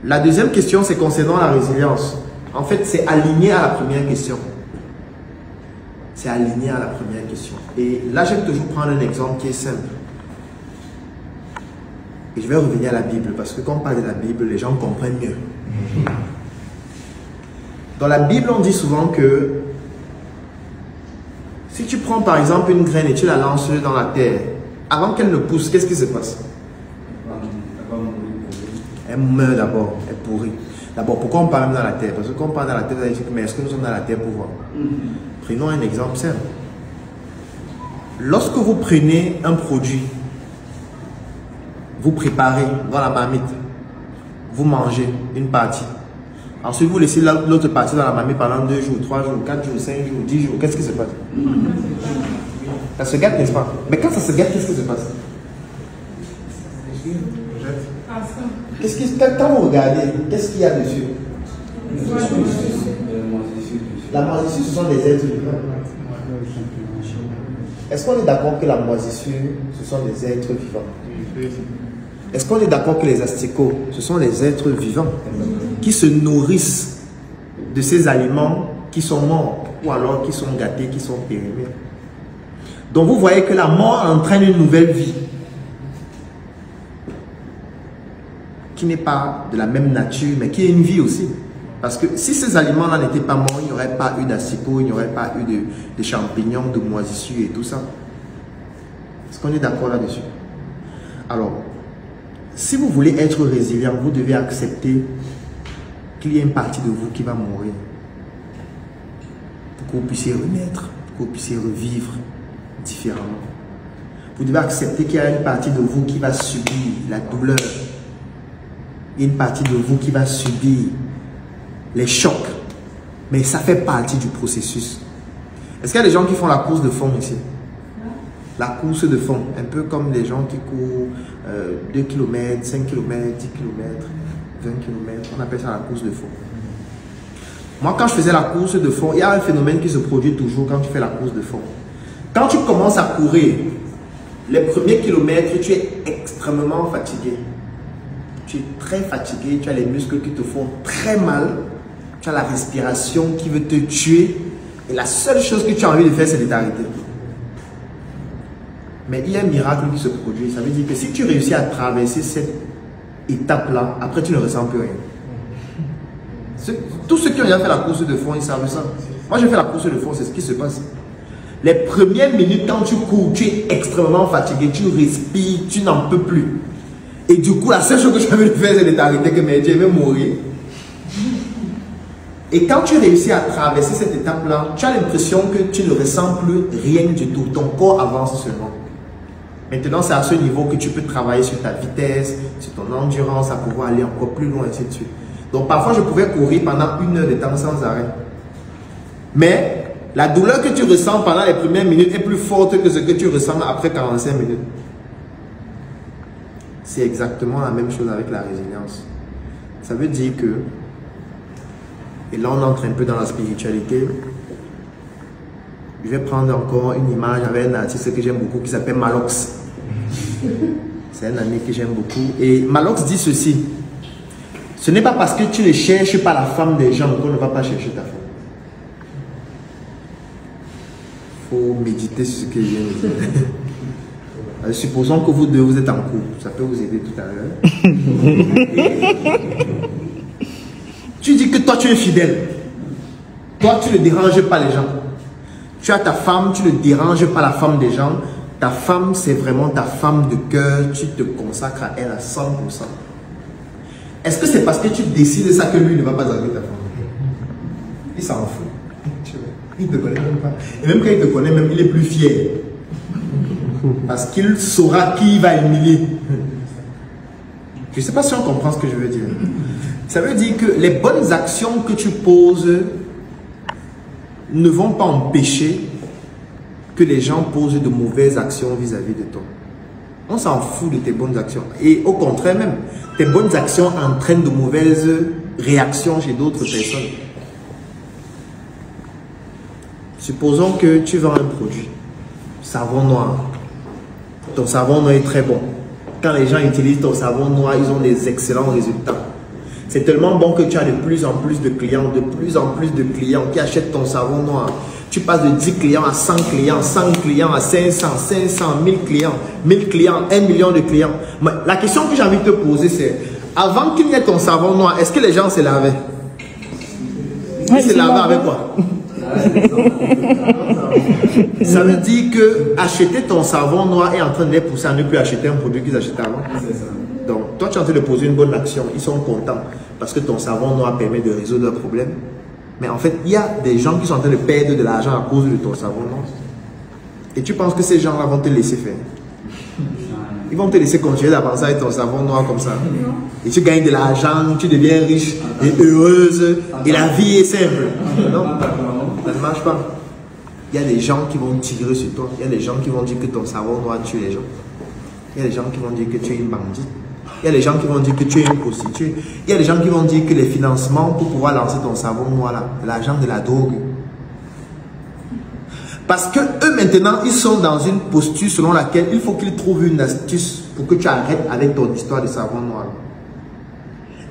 La deuxième question, c'est concernant la résilience. En fait, c'est aligné à la première question. C'est aligné à la première question. Et là, je vais toujours prendre un exemple qui est simple. Et je vais revenir à la Bible, parce que quand on parle de la Bible, les gens comprennent mieux. Dans la Bible, on dit souvent que si tu prends par exemple une graine et tu la lances dans la terre, avant qu'elle ne pousse, qu'est-ce qui se passe? Elle meurt d'abord, elle pourrit. D'abord, pourquoi on parle dans la terre? Parce que quand on parle dans la terre, on dit, mais est-ce que nous sommes dans la terre pour voir? Prenons un exemple simple. Lorsque vous prenez un produit, vous préparez dans la marmite, vous mangez une partie. Ensuite, vous laissez l'autre partie dans la marmite pendant 2 jours, 3 jours, 4 jours, 5 jours, 10 jours. Qu'est-ce qui se passe? Ça se gâte, n'est-ce pas? Mais quand ça se gâte, qu'est-ce qui se passe? Quand vous regardez, qu'est-ce qu'il y a dessus? La moisissure, ce sont des êtres vivants. Est-ce qu'on est d'accord que la moisissure, ce sont des êtres vivants? Est-ce qu'on est d'accord que les asticots, ce sont des êtres vivants qui se nourrissent de ces aliments qui sont morts ou alors qui sont gâtés, qui sont périmés? Donc vous voyez que la mort entraîne une nouvelle vie qui n'est pas de la même nature, mais qui est une vie aussi. Parce que si ces aliments-là n'étaient pas morts, il n'y aurait pas eu d'asticots, il n'y aurait pas eu de champignons, de moisissures et tout ça. Est-ce qu'on est d'accord là-dessus? Alors, si vous voulez être résilient, vous devez accepter qu'il y a une partie de vous qui va mourir. Pour que vous puissiez renaître, pour que vous puissiez revivre différemment. Vous devez accepter qu'il y a une partie de vous qui va subir la douleur. Il y a une partie de vous qui va subir les chocs. Mais ça fait partie du processus. Est-ce qu'il y a des gens qui font la course de fond ici? La course de fond, un peu comme les gens qui courent 2 km, 5 km, 10 km, 20 km. On appelle ça la course de fond. Moi, quand je faisais la course de fond, il y a un phénomène qui se produit toujours quand tu fais la course de fond. Quand tu commences à courir, les premiers kilomètres, tu es extrêmement fatigué. Tu es très fatigué, tu as les muscles qui te font très mal, tu as la respiration qui veut te tuer et la seule chose que tu as envie de faire, c'est de t'arrêter. Mais il y a un miracle qui se produit. Ça veut dire que si tu réussis à traverser cette étape-là, après tu ne ressens plus rien. Tous ceux qui ont déjà fait la course de fond, ils savent ça. Moi, j'ai fait la course de fond, c'est ce qui se passe. Les premières minutes, quand tu cours, tu es extrêmement fatigué, tu respires, tu n'en peux plus. Et du coup, la seule chose que tu as envie de faire, c'est de t'arrêter, que mais Dieu va mourir. Et quand tu réussis à traverser cette étape-là, tu as l'impression que tu ne ressens plus rien du tout. Ton corps avance seulement. Maintenant, c'est à ce niveau que tu peux travailler sur ta vitesse, sur ton endurance, à pouvoir aller encore plus loin, ainsi de suite. Donc, parfois, je pouvais courir pendant 1 heure de temps sans arrêt. Mais la douleur que tu ressens pendant les premières minutes est plus forte que ce que tu ressens après 45 minutes. C'est exactement la même chose avec la résilience. Ça veut dire que, et là on entre un peu dans la spiritualité, je vais prendre encore une image avec un artiste que j'aime beaucoup qui s'appelle Malox. C'est un ami que j'aime beaucoup. Et Malox dit ceci: ce n'est pas parce que tu ne cherches pas la femme des gens qu'on ne va pas chercher ta femme. Il faut méditer sur ce que je viens de dire. Supposons que vous deux vous êtes en couple, ça peut vous aider tout à l'heure. Tu dis que toi tu es fidèle. Toi tu ne déranges pas les gens. Tu as ta femme, tu ne déranges pas la femme des gens. Ta femme, c'est vraiment ta femme de cœur. Tu te consacres à elle à 100%. Est-ce que c'est parce que tu décides de ça que lui ne va pas avec ta femme? Il s'en fout. Il ne te connaît même pas. Et même quand il te connaît, même, il est plus fier. Parce qu'il saura qui il va humilier. Je ne sais pas si on comprend ce que je veux dire. Ça veut dire que les bonnes actions que tu poses ne vont pas empêcher que les gens posent de mauvaises actions vis-à-vis de toi. On s'en fout de tes bonnes actions. Et au contraire même, tes bonnes actions entraînent de mauvaises réactions chez d'autres personnes. Supposons que tu vends un produit, savon noir. Ton savon noir est très bon. Quand les gens utilisent ton savon noir, ils ont des excellents résultats. C'est tellement bon que tu as de plus en plus de clients, qui achètent ton savon noir. Tu passes de 10 clients à 100 clients, 100 clients à 500, 500, 1000 clients, 1000 clients, 1 million de clients. Mais la question que j'ai envie de te poser, c'est, avant qu'il n'y ait ton savon noir, est-ce que les gens se lavaient? Ils se lavaient avec quoi? Ça veut dire que acheter ton savon noir est en train de les pousser à ne plus acheter un produit qu'ils achetaient avant. Donc, toi, tu es en train de poser une bonne action. Ils sont contents parce que ton savon noir permet de résoudre leurs problèmes. Mais en fait, il y a des gens qui sont en train de perdre de l'argent à cause de ton savon noir. Et tu penses que ces gens-là vont te laisser faire? Ils vont te laisser continuer d'avancer avec ton savon noir comme ça. Et tu gagnes de l'argent, tu deviens riche et heureuse. Et la vie est simple. Non, ça ne marche pas. Il y a des gens qui vont tirer sur toi. Il y a des gens qui vont dire que ton savon noir tue les gens. Il y a des gens qui vont dire que tu es une bandite. Il y a des gens qui vont dire que tu es une prostituée. Il y a des gens qui vont dire que les financements pour pouvoir lancer ton savon noir là, l'argent de la drogue. Parce que eux maintenant, ils sont dans une posture selon laquelle il faut qu'ils trouvent une astuce pour que tu arrêtes avec ton histoire de savon noir.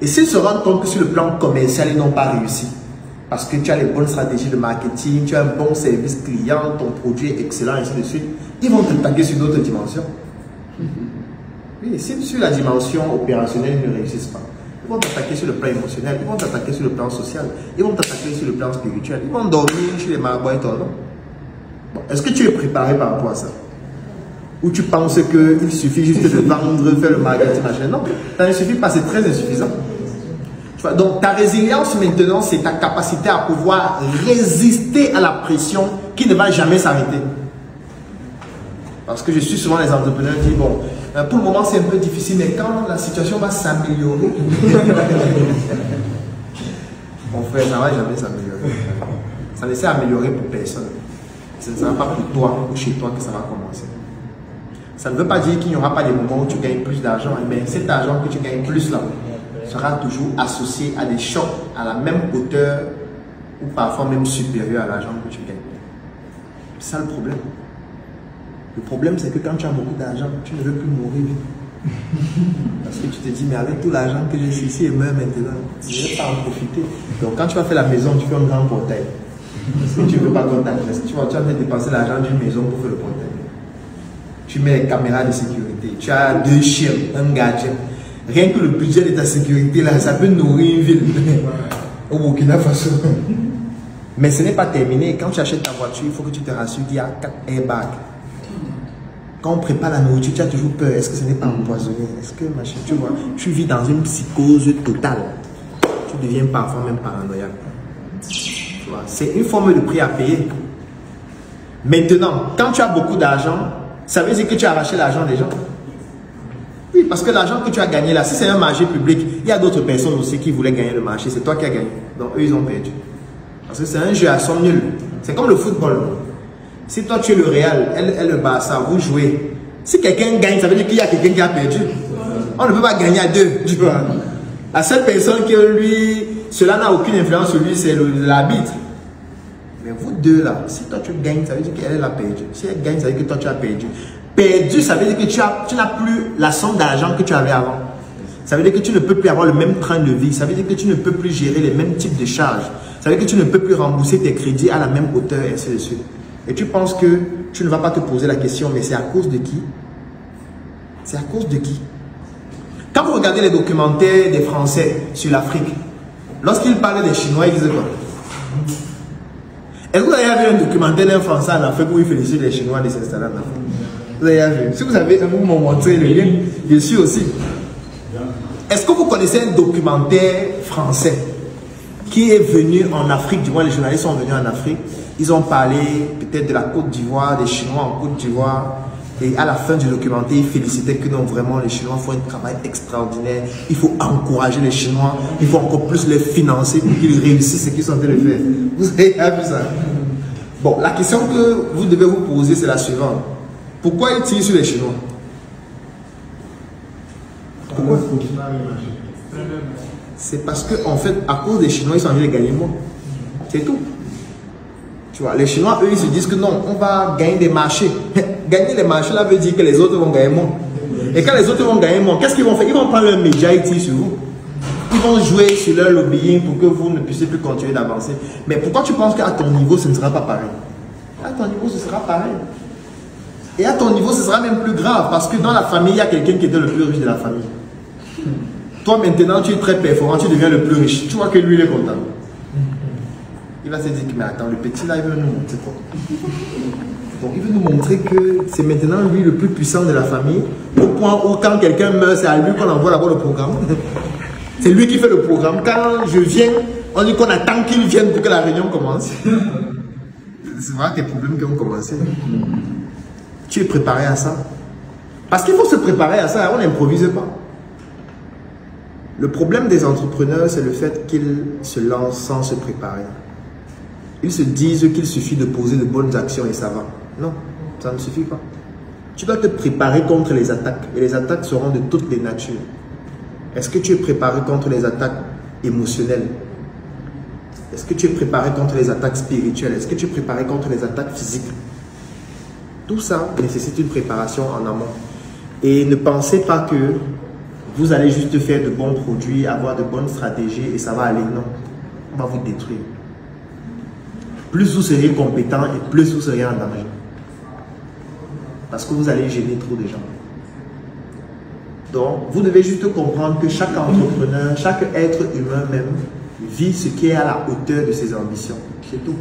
Et s'ils se rendent compte que sur le plan commercial, ils n'ont pas réussi, parce que tu as les bonnes stratégies de marketing, tu as un bon service client, ton produit est excellent, et ainsi de suite, ils vont te taguer sur d'autres dimensions. Oui, si sur la dimension opérationnelle, ils ne réussissent pas, ils vont t'attaquer sur le plan émotionnel, ils vont t'attaquer sur le plan social, ils vont t'attaquer sur le plan spirituel, ils vont dormir chez les marabouts et ton nom. Bon, est-ce que tu es préparé par rapport à ça? Ou tu penses qu'il suffit juste de vendre, faire le marketing, machin? Non, ça ne suffit pas, c'est très insuffisant. Tu vois, donc ta résilience maintenant, c'est ta capacité à pouvoir résister à la pression qui ne va jamais s'arrêter. Parce que je suis souvent les entrepreneurs qui disent, bon, pour le moment c'est un peu difficile, mais quand la situation va s'améliorer, mon frère, ça ne va jamais s'améliorer. Ça ne s'est amélioré pour personne. Ce ne sera pas pour toi ou chez toi que ça va commencer. Ça ne veut pas dire qu'il n'y aura pas des moments où tu gagnes plus d'argent, mais cet argent que tu gagnes plus là sera toujours associé à des chocs à la même hauteur ou parfois même supérieur à l'argent que tu gagnes. C'est ça le problème. Le problème, c'est que quand tu as beaucoup d'argent, tu ne veux plus mourir vite. Parce que tu te dis, mais avec tout l'argent que j'ai ici et même maintenant, je ne vais pas en profiter. Donc quand tu vas faire la maison, tu fais un grand portail. Parce que tu ne veux pas qu'on t'agresse. Tu vas dépenser l'argent d'une maison pour faire le portail. Tu mets les caméras de sécurité. Tu as 2 chiens, un gardien. Rien que le budget de ta sécurité, là, ça peut nourrir une ville. Au Burkina Faso. Mais ce n'est pas terminé. Quand tu achètes ta voiture, il faut que tu te rassures qu'il y a 4 airbags. Quand on prépare la nourriture, tu as toujours peur. Est-ce que ce n'est pas empoisonné? Est-ce que machin, tu vois, tu vis dans une psychose totale. Tu deviens parfois même paranoïaque. C'est une forme de prix à payer. Maintenant, quand tu as beaucoup d'argent, ça veut dire que tu as arraché l'argent des gens. Oui, parce que l'argent que tu as gagné là, si c'est un marché public, il y a d'autres personnes aussi qui voulaient gagner le marché. C'est toi qui as gagné. Donc eux, ils ont perdu. Parce que c'est un jeu à somme nulle. C'est comme le football. Si toi tu es le Real, elle le Barça, vous jouez. Si quelqu'un gagne, ça veut dire qu'il y a quelqu'un qui a perdu. On ne peut pas gagner à deux. Tu vois. La seule personne qui lui, cela n'a aucune influence sur lui, c'est l'arbitre. Mais vous deux là, si toi tu gagnes, ça veut dire qu'elle a perdu. Si elle gagne, ça veut dire que toi tu as perdu. Perdu, ça veut dire que tu n'as plus la somme d'argent que tu avais avant. Ça veut dire que tu ne peux plus avoir le même train de vie. Ça veut dire que tu ne peux plus gérer les mêmes types de charges. Ça veut dire que tu ne peux plus rembourser tes crédits à la même hauteur, et ainsi de suite. Et tu penses que tu ne vas pas te poser la question, mais c'est à cause de qui? C'est à cause de qui? Quand vous regardez les documentaires des Français sur l'Afrique, lorsqu'ils parlaient des Chinois, ils disaient quoi? Est-ce que vous avez vu un documentaire d'un Français en Afrique où il félicite les Chinois de s'installer en Afrique? Vous avez vu? Si vous avez un moment montré le lien, je suis aussi. Est-ce que vous connaissez un documentaire français qui est venu en Afrique? Du moins, les journalistes sont venus en Afrique. Ils ont parlé peut-être de la Côte d'Ivoire, des Chinois en Côte d'Ivoire. Et à la fin du documentaire, ils félicitaient que non, vraiment, les Chinois font un travail extraordinaire. Il faut encourager les Chinois. Il faut encore plus les financer pour qu'ils réussissent ce qu'ils sont en train de faire. Vous avez vu ça? Bon, la question que vous devez vous poser, c'est la suivante. Pourquoi ils tirent sur les Chinois? Pourquoi? C'est parce qu'en fait, à cause des Chinois, ils sont en train de gagner moins. C'est tout. Tu vois, les Chinois, eux, ils se disent que non, on va gagner des marchés. Gagner les marchés, là, veut dire que les autres vont gagner moins. Et quand les autres vont gagner moins, qu'est-ce qu'ils vont faire? Ils vont prendre leur média et tirer sur vous. Ils vont jouer sur leur lobbying pour que vous ne puissiez plus continuer d'avancer. Mais pourquoi tu penses qu'à ton niveau, ce ne sera pas pareil? À ton niveau, ce sera pareil. Et à ton niveau, ce sera même plus grave. Parce que dans la famille, il y a quelqu'un qui était le plus riche de la famille. Toi, maintenant, tu es très performant, tu deviens le plus riche. Tu vois que lui, il est content. Il va se dire, mais attends, le petit là, il veut nous montrer quoi? Donc, il veut nous montrer que c'est maintenant lui le plus puissant de la famille. Au point où, quand quelqu'un meurt, c'est à lui qu'on envoie d'abord le programme. C'est lui qui fait le programme. Quand je viens, on dit qu'on attend qu'il vienne pour que la réunion commence. C'est vrai tes problèmes qui ont commencé. Tu es préparé à ça? Parce qu'il faut se préparer à ça, on n'improvise pas. Le problème des entrepreneurs, c'est le fait qu'ils se lancent sans se préparer. Ils se disent qu'il suffit de poser de bonnes actions et ça va. Non, ça ne suffit pas. Tu dois te préparer contre les attaques. Et les attaques seront de toutes les natures. Est-ce que tu es préparé contre les attaques émotionnelles? Est-ce que tu es préparé contre les attaques spirituelles? Est-ce que tu es préparé contre les attaques physiques? Tout ça nécessite une préparation en amont. Et ne pensez pas que vous allez juste faire de bons produits, avoir de bonnes stratégies et ça va aller. Non, on va vous détruire. Plus vous serez compétent et plus vous serez en danger. Parce que vous allez gêner trop de gens. Donc, vous devez juste comprendre que chaque entrepreneur, chaque être humain même, vit ce qui est à la hauteur de ses ambitions. C'est tout.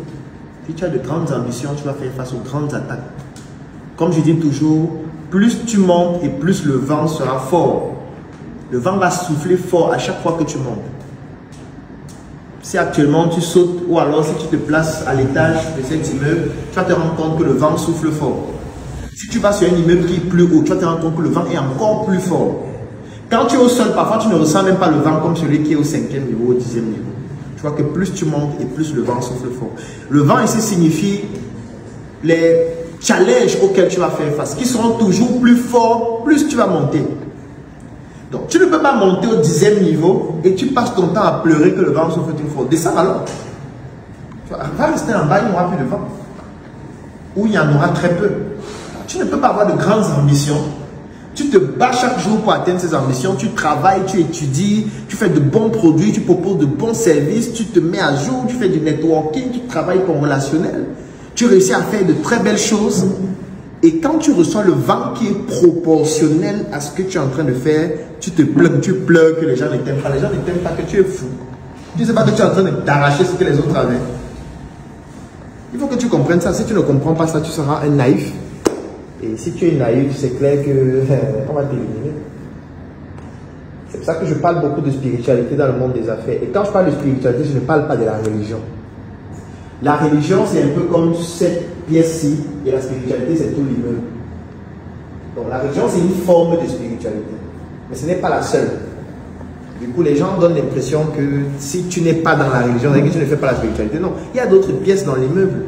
Si tu as de grandes ambitions, tu vas faire face aux grandes attaques. Comme je dis toujours, plus tu montes et plus le vent sera fort. Le vent va souffler fort à chaque fois que tu montes. Si actuellement tu sautes ou alors si tu te places à l'étage de cet immeuble, tu vas te rendre compte que le vent souffle fort. Si tu vas sur un immeuble qui est plus haut, tu vas te rendre compte que le vent est encore plus fort. Quand tu es au sol, parfois tu ne ressens même pas le vent comme celui qui est au 5e niveau, au 10e niveau. Tu vois que plus tu montes et plus le vent souffle fort. Le vent ici signifie les challenges auxquels tu vas faire face, qui seront toujours plus forts, plus tu vas monter. Donc, tu ne peux pas monter au 10e niveau et tu passes ton temps à pleurer que le vent souffle une fois. Descends alors. Tu vas rester en bas, il n'y aura plus de vent. Ou il y en aura très peu. Tu ne peux pas avoir de grandes ambitions. Tu te bats chaque jour pour atteindre ces ambitions. Tu travailles, tu étudies, tu fais de bons produits, tu proposes de bons services, tu te mets à jour, tu fais du networking, tu travailles comme relationnel. Tu réussis à faire de très belles choses. Et quand tu reçois le vent qui est proportionnel à ce que tu es en train de faire, tu te plains, tu pleures que les gens ne t'aiment pas. Les gens ne t'aiment pas, que tu es fou. Tu ne sais pas que tu es en train d'arracher ce que les autres avaient. Il faut que tu comprennes ça. Si tu ne comprends pas ça, tu seras un naïf. Et si tu es naïf, c'est clair qu'on va t'éliminer. C'est pour ça que je parle beaucoup de spiritualité dans le monde des affaires. Et quand je parle de spiritualité, je ne parle pas de la religion. La religion, c'est un peu comme cette pièce-ci, et la spiritualité, c'est tout l'immeuble. Donc la religion, c'est une forme de spiritualité. Mais ce n'est pas la seule. Du coup, les gens donnent l'impression que si tu n'es pas dans la religion, c'est que tu ne fais pas la spiritualité. Non, il y a d'autres pièces dans l'immeuble.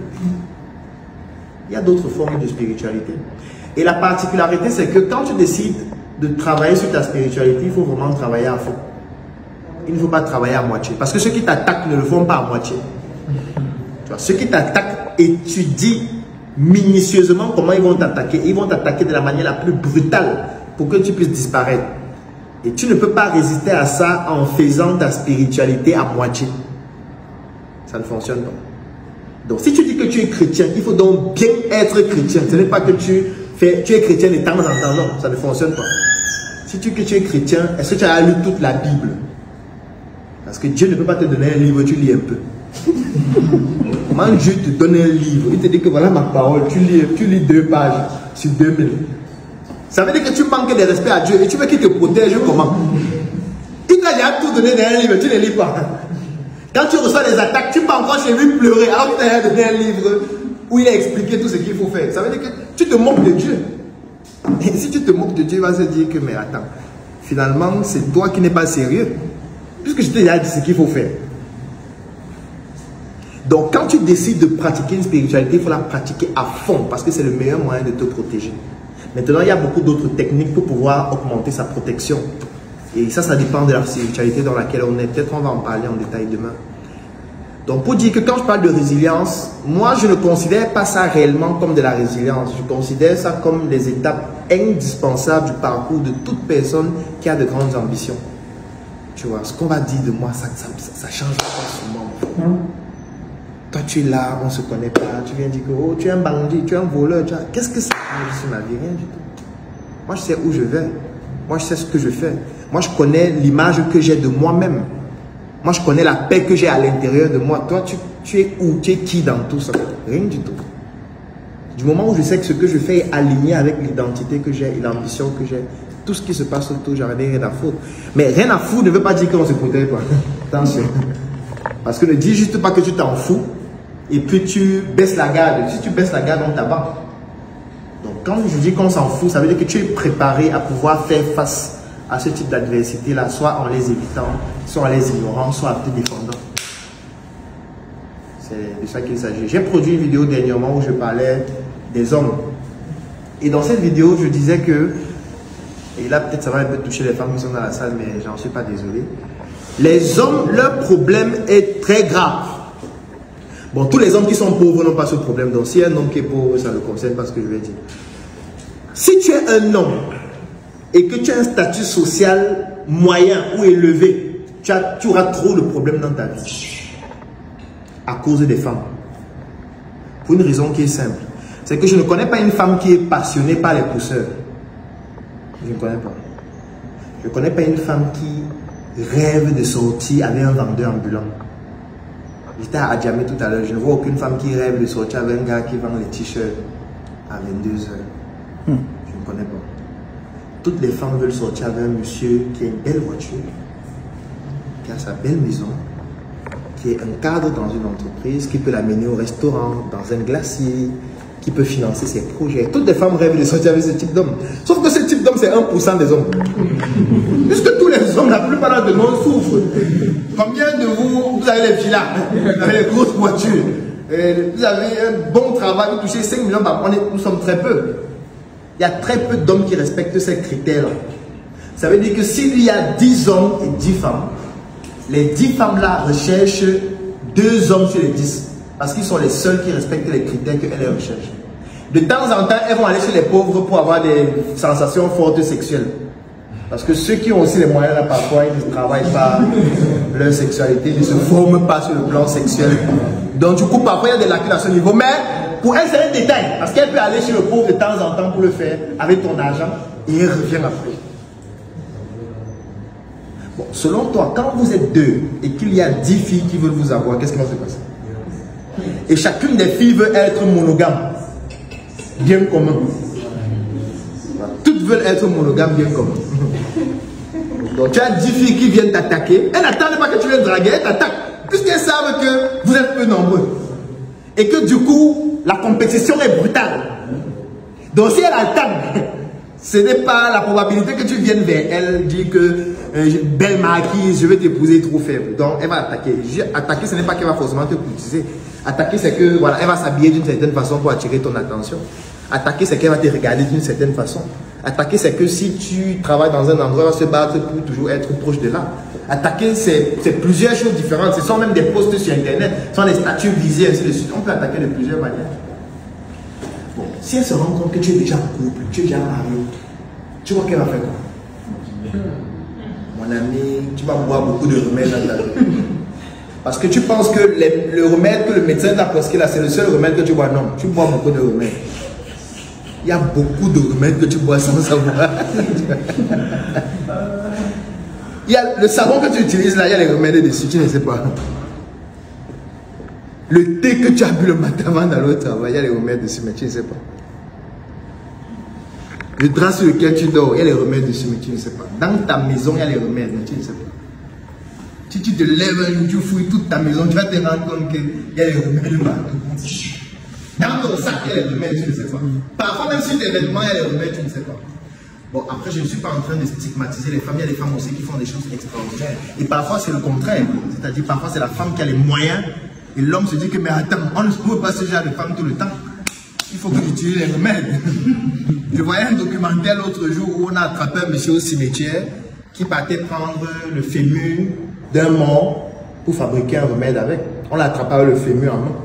Il y a d'autres formes de spiritualité. Et la particularité, c'est que quand tu décides de travailler sur ta spiritualité, il faut vraiment travailler à fond. Il ne faut pas travailler à moitié. Parce que ceux qui t'attaquent ne le font pas à moitié. Tu vois, ceux qui t'attaquent étudient minutieusement comment ils vont t'attaquer. Ils vont t'attaquer de la manière la plus brutale pour que tu puisses disparaître. Et tu ne peux pas résister à ça en faisant ta spiritualité à moitié. Ça ne fonctionne pas. Donc, si tu dis que tu es chrétien, il faut donc bien être chrétien. Ce n'est pas que tu es chrétien de temps en temps. Non, ça ne fonctionne pas. Si tu dis que tu es chrétien, est-ce que tu as lu toute la Bible? Parce que Dieu ne peut pas te donner un livre, tu lis un peu. Comment Dieu te donne un livre? Il te dit que voilà ma parole, tu lis 2 pages sur 2000. Ça veut dire que tu manques de respect à Dieu et tu veux qu'il te protège comment? Il t'a déjà tout donné dans un livre, tu ne lis pas. Quand tu reçois des attaques, tu peux encore chez lui pleurer alors qu'il t'a donné un livre où il a expliqué tout ce qu'il faut faire. Ça veut dire que tu te moques de Dieu. Et si tu te moques de Dieu, il va se dire que mais attends, finalement c'est toi qui n'es pas sérieux. Puisque je t'ai déjà dit ce qu'il faut faire. Donc quand tu décides de pratiquer une spiritualité, il faut la pratiquer à fond parce que c'est le meilleur moyen de te protéger. Maintenant, il y a beaucoup d'autres techniques pour pouvoir augmenter sa protection. Et ça dépend de la spiritualité dans laquelle on est. Peut-être on va en parler en détail demain. Donc pour dire que quand je parle de résilience, moi je ne considère pas ça réellement comme de la résilience. Je considère ça comme des étapes indispensables du parcours de toute personne qui a de grandes ambitions. Tu vois, ce qu'on va dire de moi, ça change pas sur moi. Toi, tu es là, on ne se connaît pas. Tu viens dire que oh, tu es un bandit, tu es un voleur. Qu'est-ce que ça change sur ma vie? Rien du tout. Moi, je sais où je vais. Moi, je sais ce que je fais. Moi, je connais l'image que j'ai de moi-même. Moi, je connais la paix que j'ai à l'intérieur de moi. Toi, tu es où? Tu es qui dans tout ça? Rien du tout. Du moment où je sais que ce que je fais est aligné avec l'identité que j'ai et l'ambition que j'ai, tout ce qui se passe autour, j'en ai rien à foutre. Mais rien à foutre ne veut pas dire qu'on se protège pas. Attention. Parce que ne dis juste pas que tu t'en fous et puis tu baisses la garde. Si tu baisses la garde, on t'abat. Donc quand je dis qu'on s'en fout, ça veut dire que tu es préparé à pouvoir faire face à ce type d'adversité-là, soit en les évitant, soit en les ignorant, soit en te défendant. C'est de ça qu'il s'agit. J'ai produit une vidéo dernièrement où je parlais des hommes. Et dans cette vidéo, je disais que, et là peut-être ça va un peu toucher les femmes qui sont dans la salle, mais j'en suis pas désolé. Les hommes, leur problème est très grave. Bon, tous les hommes qui sont pauvres n'ont pas ce problème. Donc si un homme qui est pauvre, ça ne concerne pas ce que je vais dire. Si tu es un homme et que tu as un statut social moyen ou élevé, tu auras trop de problèmes dans ta vie. À cause des femmes. Pour une raison qui est simple. C'est que je ne connais pas une femme qui est passionnée par les pousseurs. Je ne connais pas. Je ne connais pas une femme qui rêve de sortir avec un vendeur ambulant. J'étais à Adjamé tout à l'heure. Je ne vois aucune femme qui rêve de sortir avec un gars qui vend les t-shirts à 22 h. Je ne connais pas. Toutes les femmes veulent sortir avec un monsieur qui a une belle voiture, qui a sa belle maison, qui est un cadre dans une entreprise, qui peut l'amener au restaurant, dans un glacier, qui peut financer ses projets. Toutes les femmes rêvent de sortir avec ce type d'homme. Sauf que ce type d'homme, c'est 1% des hommes. Puisque tous les hommes, la plupart de nous souffrent. Combien de vous, vous avez les villas, vous avez les grosses voitures, vous avez un bon travail, vous touchez 5 millions par mois, nous sommes très peu. Il y a très peu d'hommes qui respectent ces critères-là. Ça veut dire que s'il y a 10 hommes et 10 femmes, les 10 femmes-là recherchent 2 hommes sur les 10. Parce qu'ils sont les seuls qui respectent les critères qu'elles recherchent. De temps en temps, elles vont aller chez les pauvres pour avoir des sensations fortes sexuelles. Parce que ceux qui ont aussi les moyens, là, parfois, ils ne travaillent pas leur sexualité, ils ne se forment pas sur le plan sexuel. Donc, du coup, parfois, il y a des lacunes à ce niveau. Mais, pour elle, c'est un détail. Parce qu'elle peut aller chez le pauvre de temps en temps pour le faire avec ton argent et elle revient après. Bon, selon toi, quand vous êtes 2 et qu'il y a 10 filles qui veulent vous avoir, qu'est-ce qui va se passer? Et chacune des filles veut être monogame. Bien commun. Toutes veulent être monogames, bien commun. Donc tu as 10 filles qui viennent t'attaquer. Elles n'attendent pas que tu viennes draguer, elles t'attaquent. Puisqu'elles savent que vous êtes peu nombreux. Et que du coup, la compétition est brutale. Donc si elle attend, ce n'est pas la probabilité que tu viennes vers elle, dire que belle marquise, je vais t'épouser, trop faible. Donc elle va attaquer. Attaquer, ce n'est pas qu'elle va forcément te courtiser. Attaquer, c'est que voilà, elle va s'habiller d'une certaine façon pour attirer ton attention. Attaquer, c'est qu'elle va te regarder d'une certaine façon. Attaquer, c'est que si tu travailles dans un endroit, elle va se battre pour toujours être proche de là. Attaquer, c'est plusieurs choses différentes. Ce sont même des posts sur Internet, ce sont des statuts visés, ainsi de suite. On peut attaquer de plusieurs manières. Bon, si elle se rend compte que tu es déjà en couple, tu es déjà marié, tu vois qu'elle va faire quoi? Mon ami, tu vas boire beaucoup de remèdes dans ta vie. Parce que tu penses que le remède que le médecin t'a prescrit là, c'est le seul remède que tu bois. Non, tu bois beaucoup de remèdes. Il y a beaucoup de remèdes que tu bois sans savoir. Il y a le savon que tu utilises là, il y a les remèdes dessus, tu ne sais pas. Le thé que tu as bu le matin avant d'aller au travail, il y a les remèdes dessus, mais tu ne sais pas. Le drap sur lequel tu dors, il y a les remèdes dessus, mais tu ne sais pas. Dans ta maison, il y a les remèdes, mais tu ne sais pas. Si tu te lèves un jour, tu fouilles toute ta maison, tu vas te rendre compte qu'il y a les remèdes partout. Dans ton sac, il y a les remèdes, tu ne sais pas. Parfois, même sur tes vêtements, il y a les remèdes, tu ne sais pas. Bon, après, je ne suis pas en train de stigmatiser les femmes. Il y a des femmes aussi qui font des choses extraordinaires. Et parfois, c'est le contraire. C'est-à-dire, parfois, c'est la femme qui a les moyens. Et l'homme se dit que, mais attends, on ne trouve pas ce genre de femme tout le temps. Il faut que j'utilise les remèdes. Je voyais un documentaire l'autre jour où on a attrapé un monsieur au cimetière qui partait prendre le fémur d'un mort pour fabriquer un remède avec. On l'a attrapé avec le fémur en main.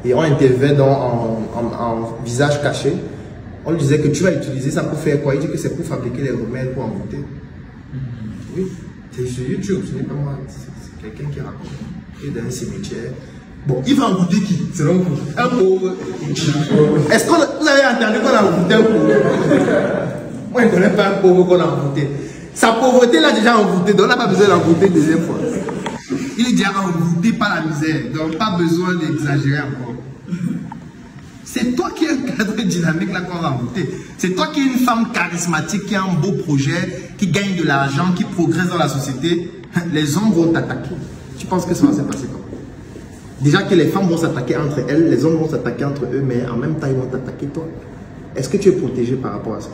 Et on intervient en visage caché. On lui disait que tu vas utiliser ça pour faire quoi? Il dit que c'est pour fabriquer les remèdes pour en goûter. Oui. C'est sur YouTube, ce n'est pas moi, c'est quelqu'un qui raconte. Il est dans un cimetière. Bon, il va envoûter qui, selon vous? Un pauvre. Est-ce que vous avez entendu qu'on a envoûté un pauvre? Moi, je ne connais pas un pauvre qu'on a envoûté. Sa pauvreté l'a déjà envoûté, donc on n'a pas besoin d'envoûter une deuxième fois. Il est déjà envoûté par la misère, donc pas besoin d'exagérer encore. C'est toi qui es un cadre dynamique là qu'on va envoûter. C'est toi qui es une femme charismatique, qui a un beau projet, qui gagne de l'argent, qui progresse dans la société. Les hommes vont t'attaquer. Tu penses que ça va se passer comment? Déjà que les femmes vont s'attaquer entre elles, les hommes vont s'attaquer entre eux, mais en même temps ils vont t'attaquer toi. Est-ce que tu es protégé par rapport à ça?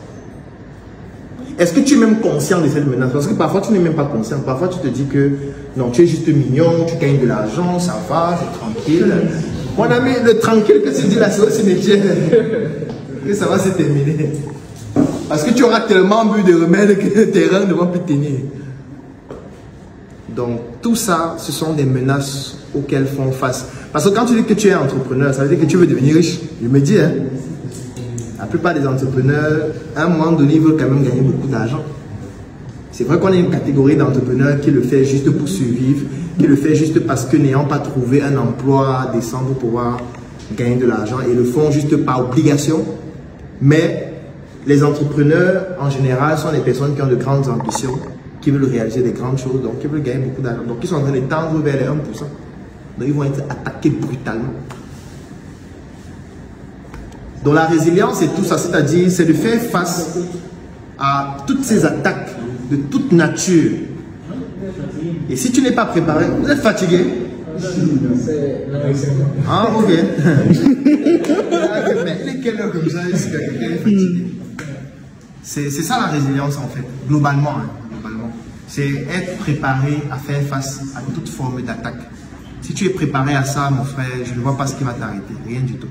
Est-ce que tu es même conscient de cette menace? Parce que parfois tu n'es même pas conscient. Parfois tu te dis que non, tu es juste mignon, tu gagnes de l'argent, ça va, c'est tranquille. Mon ami, le tranquille que tu dis là, c'est au cimetière. Que ça va se terminer. Parce que tu auras tellement bu de remèdes que tes reins ne vont plus tenir. Donc tout ça, ce sont des menaces auxquelles font face. Parce que quand tu dis que tu es entrepreneur, ça veut dire que tu veux devenir riche. Je me dis, hein. La plupart des entrepreneurs, à un moment donné, ils veulent quand même gagner beaucoup d'argent. C'est vrai qu'on a une catégorie d'entrepreneurs qui le fait juste pour survivre, qui le fait juste parce que n'ayant pas trouvé un emploi décent pour pouvoir gagner de l'argent et le font juste par obligation. Mais les entrepreneurs, en général, sont des personnes qui ont de grandes ambitions, qui veulent réaliser des grandes choses, donc qui veulent gagner beaucoup d'argent. Donc ils sont en train de tendre vers les 1%. Donc ils vont être attaqués brutalement. Donc la résilience, c'est tout ça, c'est-à-dire c'est de faire face à toutes ces attaques de toute nature. Et si tu n'es pas préparé, vous êtes fatigué? Ah, ok. Mais il est quelle heure comme ça? Est-ce que quelqu'un est fatigué? C'est ça la résilience en fait, globalement. Hein, globalement. C'est être préparé à faire face à toute forme d'attaque. Si tu es préparé à ça, mon frère, je ne vois pas ce qui va t'arrêter, rien du tout.